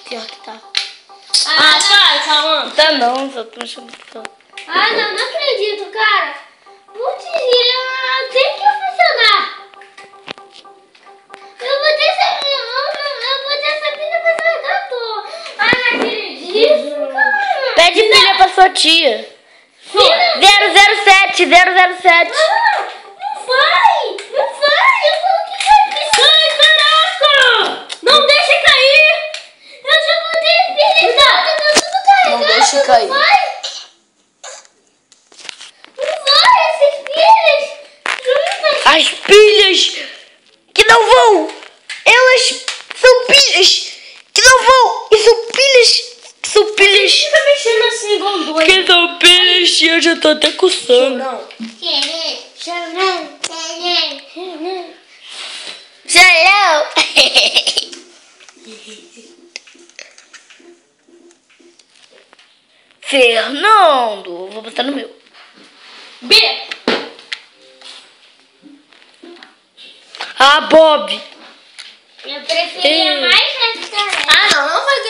Pior que tá. Ah, tá, calma. Tá não, só tô achando que tá. Ah, não acredito, cara. Putz, ele tem que funcionar. Eu vou ter essa pilha pra jogar, tô. Ah, não acredito, cara. Pede pilha pra sua tia. 007, 007. Não vai, eu falo que vai. Ai, caraca! Não deixa cair! Eu já botei pilha, tá tudo carregado. Não deixa cair. Não vai, essas pilhas juntas. As pilhas que não vão, elas são pilhas que não vão. E são pilhas que são pilhas Fica mexendo assim igual doido. que são pilhas e eu já tô até coçando. Não. Chorão. Fernando, vou botar no meu. B. Ah, Bob. Eu preferia mais essa. Ah, não vai